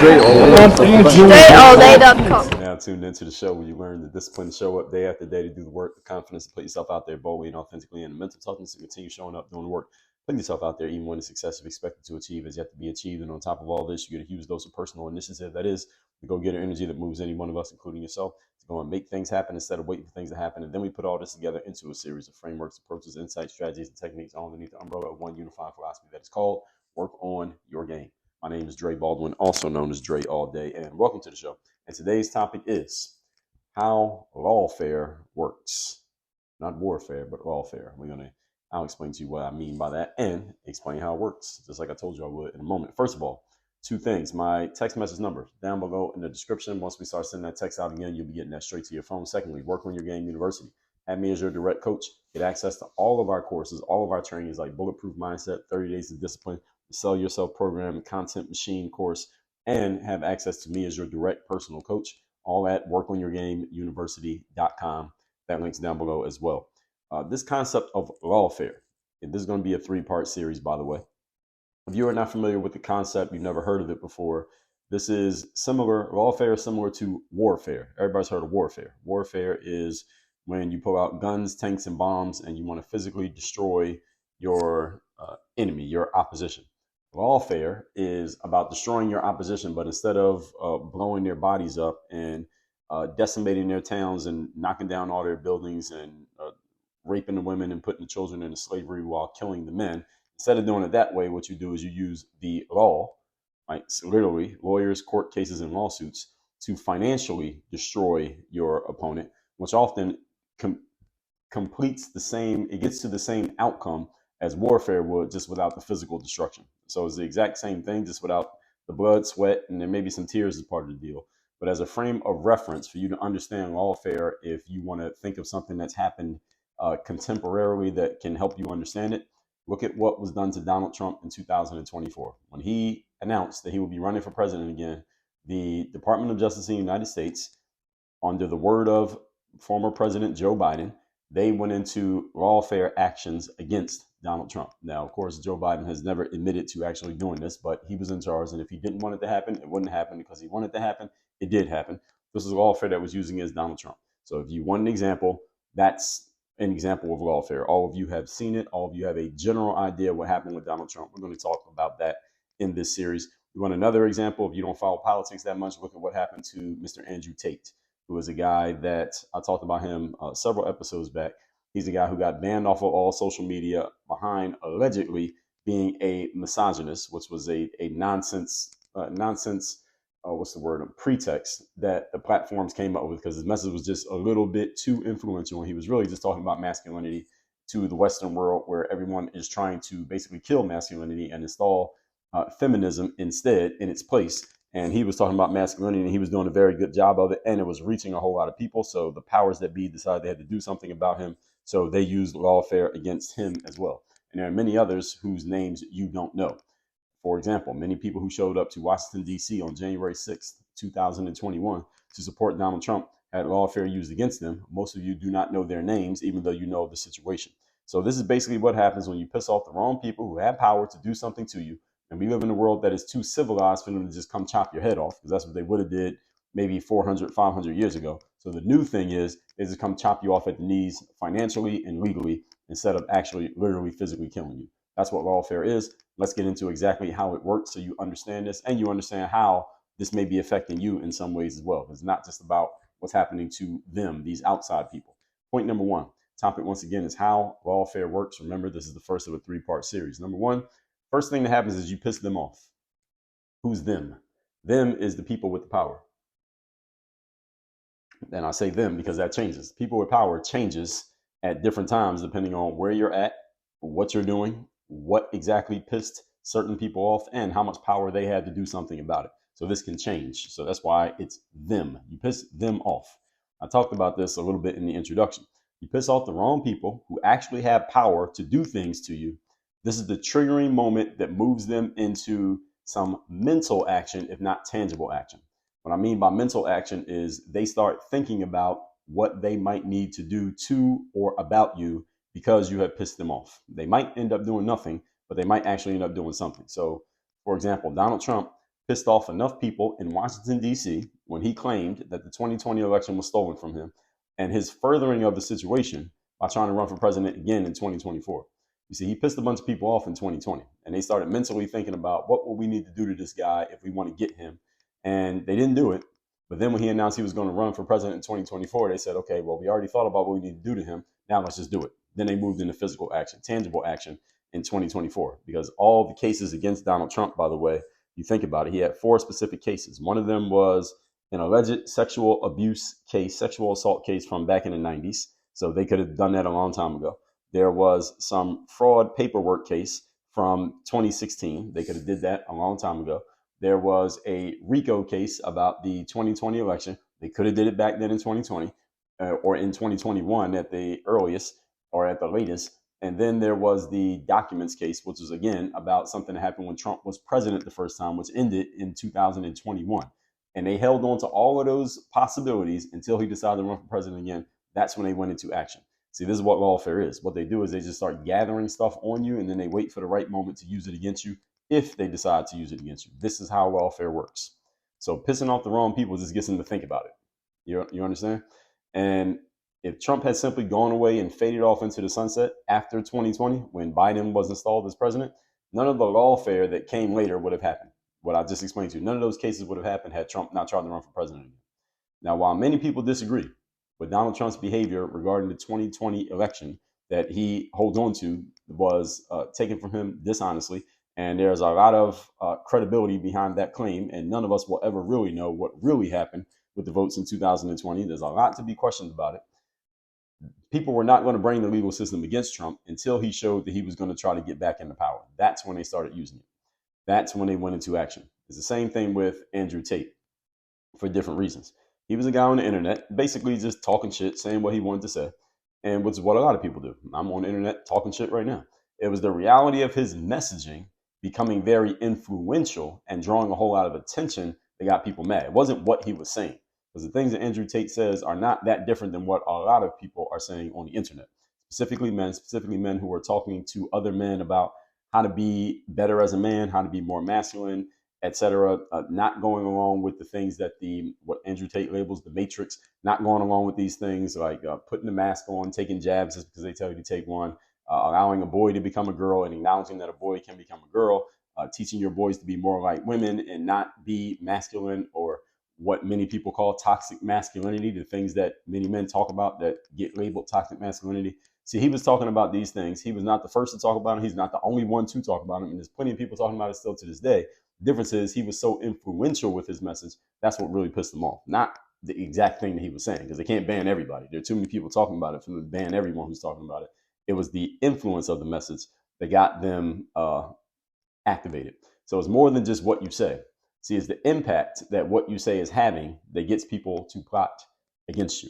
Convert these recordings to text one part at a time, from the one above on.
StrayAllDay.com. Now tuned into the show where you learn the discipline to show up day after day to do the work, the confidence to put yourself out there boldly and authentically, and the mental toughness to continue showing up, doing the work, putting yourself out there even when the success you've expected to achieve is yet to be achieved. And on top of all this, you get a huge dose of personal initiative. That is the go-getter energy that moves any one of us, including yourself, to go and make things happen instead of waiting for things to happen. And then we put all this together into a series of frameworks, approaches, insights, strategies, and techniques all underneath the umbrella of one unified philosophy that is called Work on Your Game. My name is Dre Baldwin, also known as Dre All Day, and welcome to the show. And today's topic is how lawfare works. Not warfare, but lawfare. I'll explain to you what I mean by that and explain how it works, just like I told you I would in a moment. First of all, two things. My text message number down below in the description. Once we start sending that text out again, you'll be getting that straight to your phone. Secondly, Work on Your Game University. Have me as your direct coach. Get access to all of our courses, all of our trainings like Bulletproof Mindset, 30 Days of Discipline, the Sell Yourself Program, Content Machine course, and have access to me as your direct personal coach, all at workonyourgameuniversity.com. That link's down below as well. This concept of lawfare, and this is going to be a 3-part series, by the way. If you are not familiar with the concept, you've never heard of it before, this is similar, lawfare is similar to warfare. Everybody's heard of warfare. Warfare is when you pull out guns, tanks, and bombs, and you want to physically destroy your enemy, your opposition. Lawfare is about destroying your opposition, but instead of blowing their bodies up and decimating their towns and knocking down all their buildings and raping the women and putting the children into slavery while killing the men, instead of doing it that way, what you do is you use the law, right? So literally, lawyers, court cases, and lawsuits to financially destroy your opponent, which often completes the same, it gets to the same outcome as warfare would, just without the physical destruction. So it's the exact same thing, just without the blood, sweat, and there may be some tears as part of the deal. But as a frame of reference for you to understand lawfare, if you want to think of something that's happened contemporarily that can help you understand it, look at what was done to Donald Trump in 2024. When he announced that he would be running for president again, the Department of Justice in the United States, under the word of former President Joe Biden, they went into lawfare actions against Donald Trump. Now, of course, Joe Biden has never admitted to actually doing this, but he was in charge. And if he didn't want it to happen, it wouldn't happen. Because he wanted it to happen, it did happen. This is lawfare that was using against Donald Trump. So if you want an example, that's an example of lawfare. All of you have seen it. All of you have a general idea what happened with Donald Trump. We're going to talk about that in this series. You want another example? If you don't follow politics that much, look at what happened to Mr. Andrew Tate, who was a guy that I talked about him several episodes back. He's a guy who got banned off of all social media behind allegedly being a misogynist, which was a nonsense, what's the word, a pretext that the platforms came up with, because his message was just a little bit too influential. And he was really just talking about masculinity to the Western world, where everyone is trying to basically kill masculinity and install feminism instead in its place. And he was talking about masculinity, and he was doing a very good job of it, and it was reaching a whole lot of people. So the powers that be decided they had to do something about him. So they used lawfare against him as well. And there are many others whose names you don't know. For example, many people who showed up to Washington, D.C. on January 6th, 2021 to support Donald Trump had lawfare used against them. Most of you do not know their names, even though you know the situation. So this is basically what happens when you piss off the wrong people who have power to do something to you. And we live in a world that is too civilized for them to just come chop your head off, because that's what they would have did maybe 400, 500 years ago. So the new thing is to come chop you off at the knees financially and legally, instead of actually literally physically killing you. That's what lawfare is. Let's get into exactly how it works so you understand this, and you understand how this may be affecting you in some ways as well. It's not just about what's happening to them, these outside people. Point number one, topic once again is how lawfare works. Remember, this is the first of a 3-part series. Number one, first thing that happens is you piss them off. Who's them? Them is the people with the power. And I say them because that changes. People with power changes at different times depending on where you're at, what you're doing, what exactly pissed certain people off, and how much power they had to do something about it. So this can change. So that's why it's them. You piss them off. I talked about this a little bit in the introduction. You piss off the wrong people who actually have power to do things to you. This is the triggering moment that moves them into some mental action, if not tangible action. What I mean by mental action is they start thinking about what they might need to do to or about you because you have pissed them off. They might end up doing nothing, but they might actually end up doing something. So, for example, Donald Trump pissed off enough people in Washington, D.C. when he claimed that the 2020 election was stolen from him, and his furthering of the situation by trying to run for president again in 2024. You see, he pissed a bunch of people off in 2020, and they started mentally thinking about what will we need to do to this guy if we want to get him, and they didn't do it. But then when he announced he was going to run for president in 2024, they said, okay, well, we already thought about what we need to do to him. Now let's just do it. Then they moved into physical action, tangible action in 2024, because all the cases against Donald Trump, by the way, you think about it, he had 4 specific cases. One of them was an alleged sexual abuse case, sexual assault case from back in the 90s. So they could have done that a long time ago. There was some fraud paperwork case from 2016. They could have did that a long time ago. There was a RICO case about the 2020 election. They could have did it back then in 2020 or in 2021 at the earliest or at the latest. And then there was the documents case, which was, again, about something that happened when Trump was president the first time, which ended in 2021. And they held on to all of those possibilities until he decided to run for president again. That's when they went into action. See, this is what lawfare is. What they do is they just start gathering stuff on you, and then they wait for the right moment to use it against you if they decide to use it against you. This is how lawfare works. So pissing off the wrong people just gets them to think about it. You understand? And if Trump had simply gone away and faded off into the sunset after 2020, when Biden was installed as president, none of the lawfare that came later would have happened. What I just explained to you, none of those cases would have happened had Trump not tried to run for president again. Now, while many people disagree with Donald Trump's behavior regarding the 2020 election that he holds on to was taken from him dishonestly, and there's a lot of credibility behind that claim, and none of us will ever really know what really happened with the votes in 2020. There's a lot to be questioned about it. People were not going to bring the legal system against Trump until he showed that he was going to try to get back into power. That's when they started using it. That's when they went into action. It's the same thing with Andrew Tate for different reasons. He was a guy on the internet, basically just talking shit, saying what he wanted to say, and which is what a lot of people do. I'm on the internet talking shit right now. It was the reality of his messaging becoming very influential and drawing a whole lot of attention that got people mad. It wasn't what he was saying, because the things that Andrew Tate says are not that different than what a lot of people are saying on the internet, specifically men who are talking to other men about how to be better as a man, how to be more masculine, etc. Not going along with the things that what Andrew Tate labels the matrix, not going along with these things like putting the mask on, taking jabs just because they tell you to take one, allowing a boy to become a girl and acknowledging that a boy can become a girl, teaching your boys to be more like women and not be masculine, or what many people call toxic masculinity, the things that many men talk about that get labeled toxic masculinity. See, he was talking about these things. He was not the first to talk about them. He's not the only one to talk about them. And there's plenty of people talking about it still to this day. The difference is he was so influential with his message. That's what really pissed them off. Not the exact thing that he was saying, because they can't ban everybody. There are too many people talking about it for them to ban everyone who's talking about it. It was the influence of the message that got them activated. So it's more than just what you say. See, it's the impact that what you say is having that gets people to plot against you.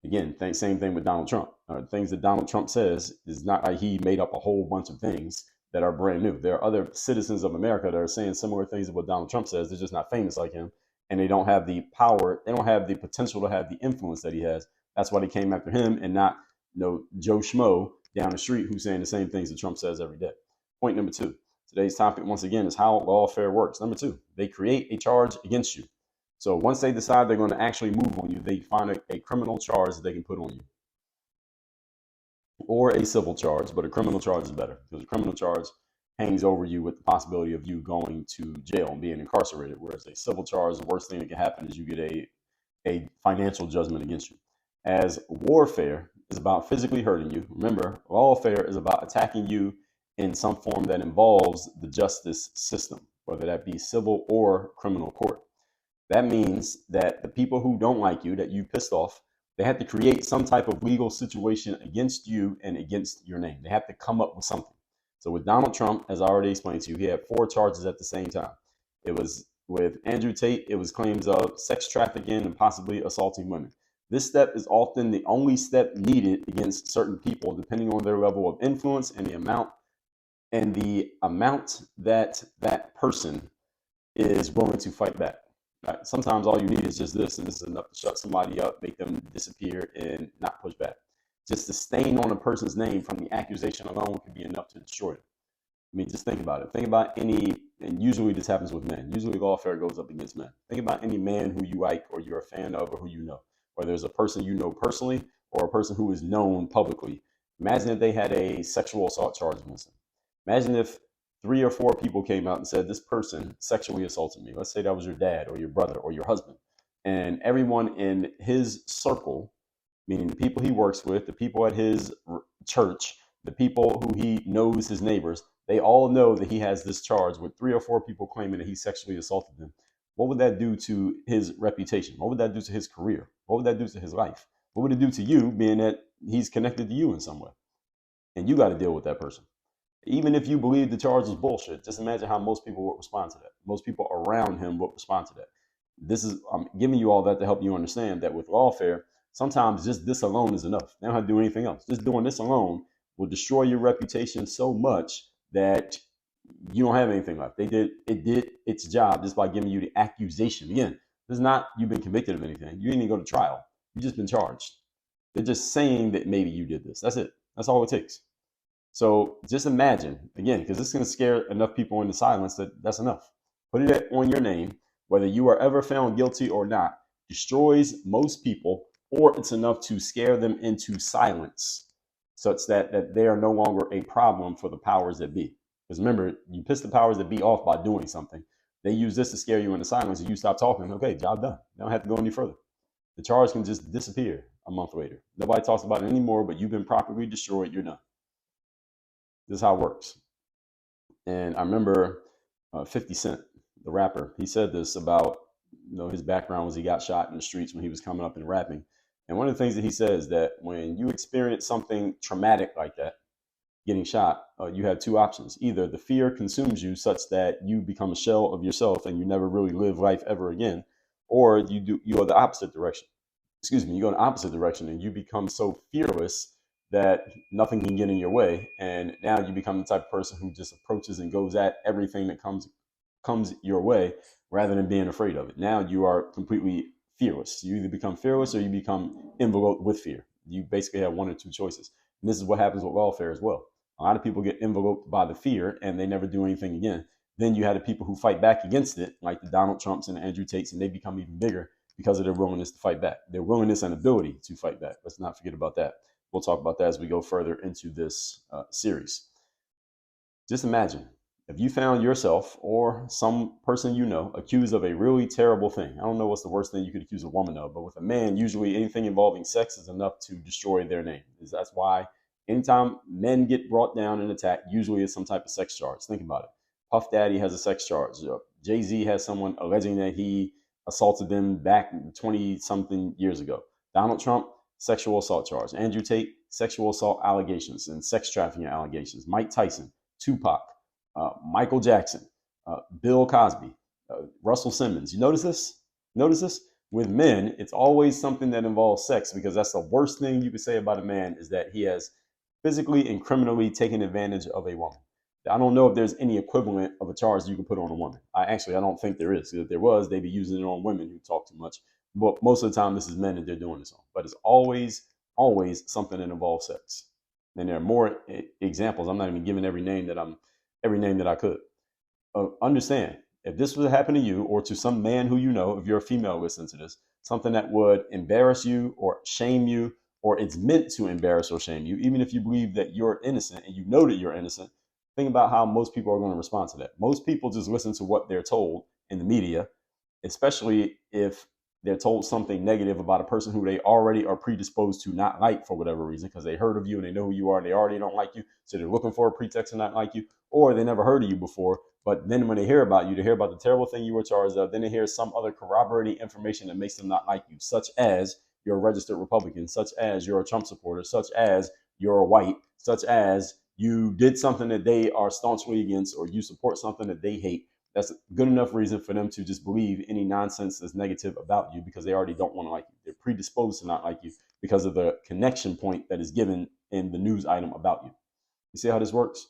Again, same thing with Donald Trump. Things that Donald Trump says is not like he made up a whole bunch of things that are brand new. There are other citizens of America that are saying similar things to what Donald Trump says. They're just not famous like him, and they don't have the power. They don't have the potential to have the influence that he has. That's why they came after him and not Joe Schmo down the street who's saying the same things that Trump says every day. Point number 2. Today's topic, once again, is how lawfare works. Number 2, they create a charge against you. So once they decide they're going to actually move on you, they find a criminal charge that they can put on you, or a civil charge, but a criminal charge is better, because a criminal charge hangs over you with the possibility of you going to jail and being incarcerated, whereas a civil charge, the worst thing that can happen is you get a financial judgment against you. As warfare is about physically hurting you, remember, lawfare is about attacking you in some form that involves the justice system, whether that be civil or criminal court. That means that the people who don't like you, that you pissed off, they have to create some type of legal situation against you and against your name. They have to come up with something. So with Donald Trump, as I already explained to you, he had 4 charges at the same time. It was with Andrew Tate, it was claims of sex trafficking and possibly assaulting women. This step is often the only step needed against certain people, depending on their level of influence and the amount that that person is willing to fight back. Right? Sometimes all you need is just this, and this is enough to shut somebody up, make them disappear, and not push back. Just the stain on a person's name from the accusation alone could be enough to destroy it. I mean, just think about it. Think about any and usually this happens with men. Usually lawfare goes up against men. Think about any man who you like or you're a fan of or who you know, whether it's a person you know personally or a person who is known publicly. Imagine if they had a sexual assault charge against them. Imagine if 3 or 4 people came out and said, this person sexually assaulted me. Let's say that was your dad or your brother or your husband. And everyone in his circle, meaning the people he works with, the people at his church, the people who he knows, his neighbors, they all know that he has this charge with 3 or 4 people claiming that he sexually assaulted them. What would that do to his reputation? What would that do to his career? What would that do to his life? What would it do to you, being that he's connected to you in some way? And you got to deal with that person. Even if you believe the charge is bullshit, just imagine how most people would respond to that. Most people around him would respond to that. I'm giving you all that to help you understand that with lawfare, sometimes just this alone is enough. They don't have to do anything else. Just doing this alone will destroy your reputation so much that you don't have anything left. It did its job just by giving you the accusation. Again, this is not you've been convicted of anything. You didn't even go to trial. You've just been charged. They're just saying that maybe you did this. That's it. That's all it takes. So just imagine, again, because this is going to scare enough people into silence that's enough. Put it on your name, whether you are ever found guilty or not, destroys most people, or it's enough to scare them into silence such that they are no longer a problem for the powers that be. Because remember, you piss the powers that be off by doing something. They use this to scare you into silence, and you stop talking. Okay, job done. You don't have to go any further. The charge can just disappear a month later. Nobody talks about it anymore, but you've been properly destroyed. You're done. This is how it works. And I remember 50 Cent, the rapper, he said this about his background was he got shot in the streets when he was coming up and rapping. And one of the things that he says that when you experience something traumatic like that, getting shot, you have 2 options. Either the fear consumes you such that you become a shell of yourself and you never really live life ever again, or you go the opposite direction. You go in the opposite direction and you become so fearless that nothing can get in your way. And now you become the type of person who just approaches and goes at everything that comes your way rather than being afraid of it. Now you are completely fearless. You either become fearless or you become enveloped with fear. You basically have 1 or 2 choices. And this is what happens with lawfare as well. A lot of people get enveloped by the fear and they never do anything again. Then you have the people who fight back against it, like the Donald Trumps and the Andrew Tates, and they become even bigger because of their willingness to fight back, their willingness and ability to fight back. Let's not forget about that. We'll talk about that as we go further into this series. Just imagine if you found yourself or some person you know accused of a really terrible thing. I don't know what's the worst thing you could accuse a woman of, but with a man, usually anything involving sex is enough to destroy their name. That's why anytime men get brought down and attacked, usually it's some type of sex charge. Think about it. Puff Daddy has a sex charge. Jay-Z has someone alleging that he assaulted them back 20-something years ago. Donald Trump, sexual assault charge. Andrew Tate, sexual assault allegations and sex trafficking allegations. Mike Tyson, Tupac, Michael Jackson, Bill Cosby, Russell Simmons. You notice this? Notice this? With men, it's always something that involves sex because that's the worst thing you could say about a man is that he has physically and criminally taken advantage of a woman. I don't know if there's any equivalent of a charge you can put on a woman. I don't think there is. If there was, they'd be using it on women who talk too much. But most of the time, this is men that they're doing this on. But it's always something that involves sex. And there are more examples. I'm not even giving every name that I could. Understand, if this would happen to you or to some man who you know, if you're a female listening to this, something that would embarrass you or shame you, or it's meant to embarrass or shame you, even if you believe that you're innocent and you know that you're innocent, think about how most people are going to respond to that. Most people just listen to what they're told in the media, especially if they're told something negative about a person who they already are predisposed to not like for whatever reason, because they heard of you and they know who you are and they already don't like you. So they're looking for a pretext to not like you, or they never heard of you before. But then when they hear about you, they hear about the terrible thing you were charged of. Then they hear some other corroborating information that makes them not like you, such as you're a registered Republican, such as you're a Trump supporter, such as you're a white, such as you did something that they are staunchly against, or you support something that they hate. That's a good enough reason for them to just believe any nonsense that's negative about you because they already don't want to like you. They're predisposed to not like you because of the connection point that is given in the news item about you. You see how this works?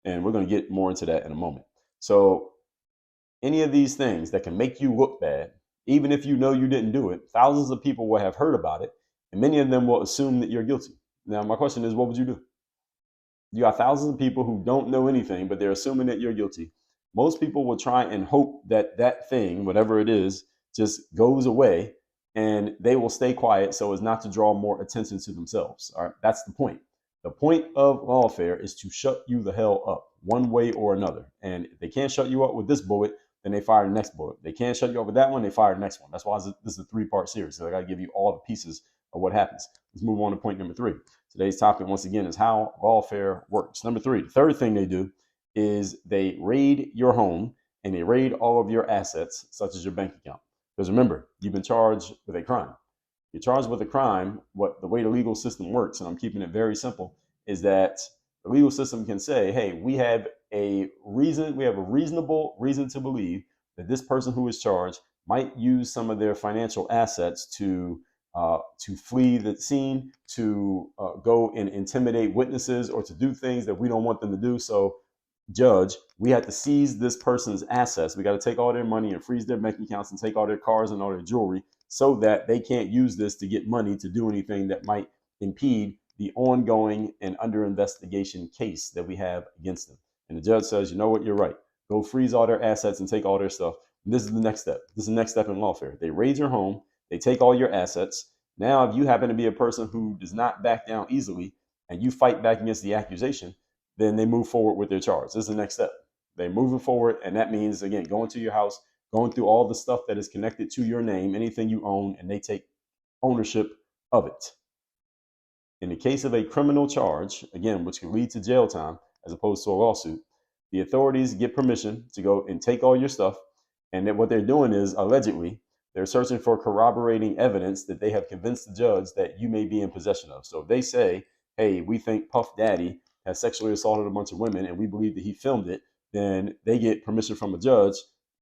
And we're going to get more into that in a moment. So any of these things that can make you look bad, even if you know you didn't do it, thousands of people will have heard about it, and many of them will assume that you're guilty. Now, my question is, what would you do? You got thousands of people who don't know anything, but they're assuming that you're guilty. Most people will try and hope that that thing, whatever it is, just goes away and they will stay quiet so as not to draw more attention to themselves. All right, that's the point. The point of lawfare is to shut you the hell up one way or another. And if they can't shut you up with this bullet, then they fire the next bullet. They can't shut you up with that one, they fire the next one. That's why this is a three-part series. So I got to give you all the pieces of what happens. Let's move on to point number 3. Today's topic, once again, is how lawfare works. Number 3, the third thing they do is they raid your home and they raid all of your assets, such as your bank account. Because remember, you've been charged with a crime. You're charged with a crime. What the way the legal system works, and I'm keeping it very simple, is that the legal system can say, hey, we have a reasonable reason to believe that this person who is charged might use some of their financial assets to flee the scene, to go and intimidate witnesses, or to do things that we don't want them to do. So, judge, we have to seize this person's assets. We got to take all their money and freeze their bank accounts and take all their cars and all their jewelry so that they can't use this to get money to do anything that might impede the ongoing and under investigation case that we have against them. And the judge says, you know what, you're right. Go freeze all their assets and take all their stuff. And this is the next step. This is the next step in lawfare. They raid your home. They take all your assets. Now, if you happen to be a person who does not back down easily and you fight back against the accusation, then they move forward with their charge. This is the next step. They're moving forward, and that means, again, going to your house, going through all the stuff that is connected to your name, anything you own, and they take ownership of it. In the case of a criminal charge, again, which can lead to jail time as opposed to a lawsuit, the authorities get permission to go and take all your stuff. And then what they're doing is, allegedly, they're searching for corroborating evidence that they have convinced the judge that you may be in possession of. So if they say, hey, we think Puff Daddy has sexually assaulted a bunch of women and we believe that he filmed it, then they get permission from a judge,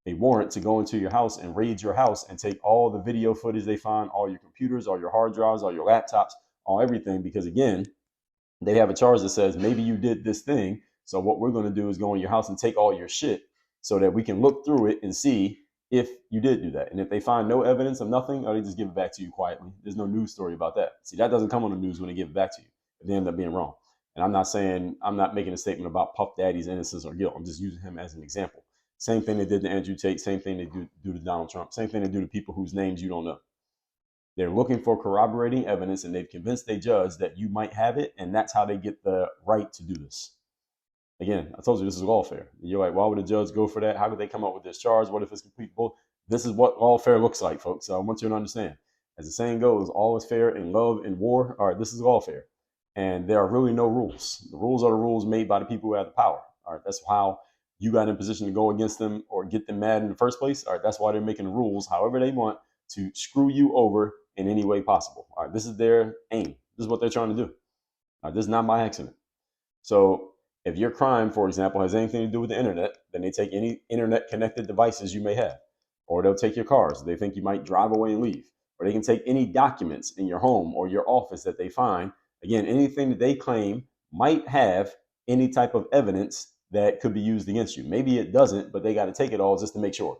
a warrant, to go into your house and raid your house and take all the video footage they find, all your computers, all your hard drives, all your laptops, all everything. Because again, they have a charge that says maybe you did this thing. So what we're going to do is go in your house and take all your shit so that we can look through it and see if you did do that. And if they find no evidence of nothing, or they just give it back to you quietly. There's no news story about that. See, that doesn't come on the news when they give it back to you. If they end up being wrong. And I'm not making a statement about Puff Daddy's innocence or guilt. I'm just using him as an example. Same thing they did to Andrew Tate. Same thing they do to Donald Trump. Same thing they do to people whose names you don't know. They're looking for corroborating evidence, and they've convinced a judge that you might have it, and that's how they get the right to do this. Again, I told you this is lawfare. You're like, why would a judge go for that? How could they come up with this charge? What if it's complete bull? This is what lawfare looks like, folks. So I want you to understand. As the saying goes, all is fair in love and war. All right, this is lawfare. And there are really no rules. The rules are the rules made by the people who have the power. All right, that's how you got in position to go against them or get them mad in the first place. All right, that's why they're making the rules however they want to screw you over in any way possible. All right, this is their aim. This is what they're trying to do. All right, this is not by accident. So if your crime, for example, has anything to do with the internet, then they take any internet connected devices you may have, or they'll take your cars. They think you might drive away and leave, or they can take any documents in your home or your office that they find. Again, anything that they claim might have any type of evidence that could be used against you. Maybe it doesn't, but they got to take it all just to make sure.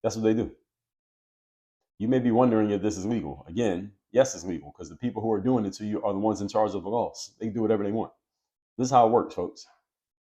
That's what they do. You may be wondering if this is legal. Again, yes, it's legal, because the people who are doing it to you are the ones in charge of the laws. They can do whatever they want. This is how it works, folks.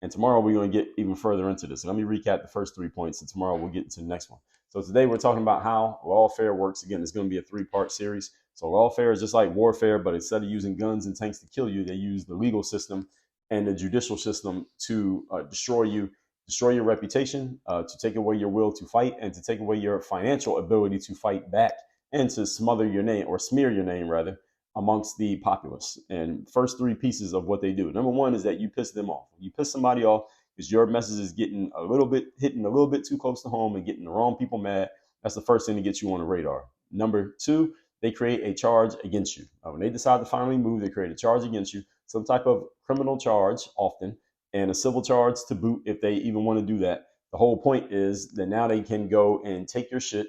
And tomorrow we're going to get even further into this. Let me recap the first 3 points, and tomorrow we'll get into the next one. So today we're talking about how lawfare works. Again, it's going to be a 3-part series. So lawfare is just like warfare, but instead of using guns and tanks to kill you, they use the legal system and the judicial system to destroy your reputation, to take away your will to fight, and to take away your financial ability to fight back, and to smother your name, or smear your name rather, amongst the populace. And first 3 pieces of what they do. Number 1 is that you piss them off. You piss somebody off because your message is hitting a little bit too close to home and getting the wrong people mad. That's the first thing to get you on the radar. Number 2, they create a charge against you. When they decide to finally move, they create a charge against you, some type of criminal charge often, and a civil charge to boot if they even want to do that. The whole point is that now they can go and take your shit,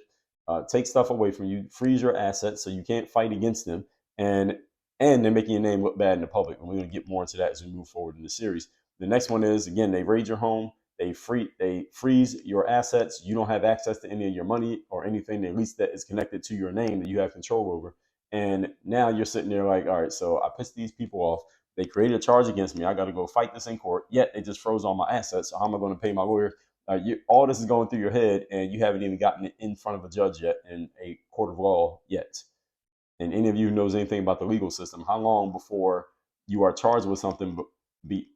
take stuff away from you, freeze your assets so you can't fight against them, and they're making your name look bad in the public. And we're going to get more into that as we move forward in the series. The next one is, again, they raid your home, they freeze your assets. You don't have access to any of your money or anything, at least that is connected to your name, that you have control over. And now you're sitting there like, all right, so I pissed these people off. They created a charge against me. I got to go fight this in court. Yet they just froze all my assets. So how am I going to pay my lawyer all this is going through your head, and you haven't even gotten it in front of a judge yet in a court of law yet. And any of you who knows anything about the legal system, how long before you are charged with something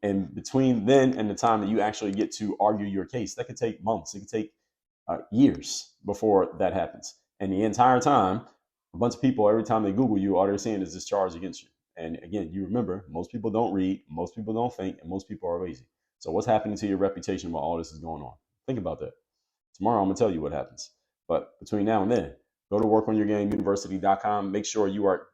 in between then and the time that you actually get to argue your case? That could take months. It could take years before that happens. And the entire time, a bunch of people, every time they Google you, all they're seeing is this charge against you. And again, you remember, most people don't read, most people don't think, and most people are lazy. So what's happening to your reputation while all this is going on? Think about that. Tomorrow, I'm going to tell you what happens. But between now and then, go to workonyourgameuniversity.com. Make sure you are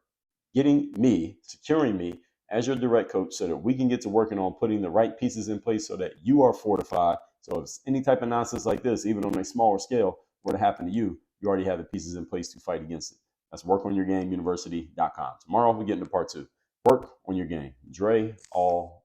securing me as your direct coach so that we can get to working on putting the right pieces in place so that you are fortified. So if any type of nonsense like this, even on a smaller scale, were to happen to you, you already have the pieces in place to fight against it. That's workonyourgameuniversity.com. Tomorrow, we get into part 2. Work on your game. Dre, all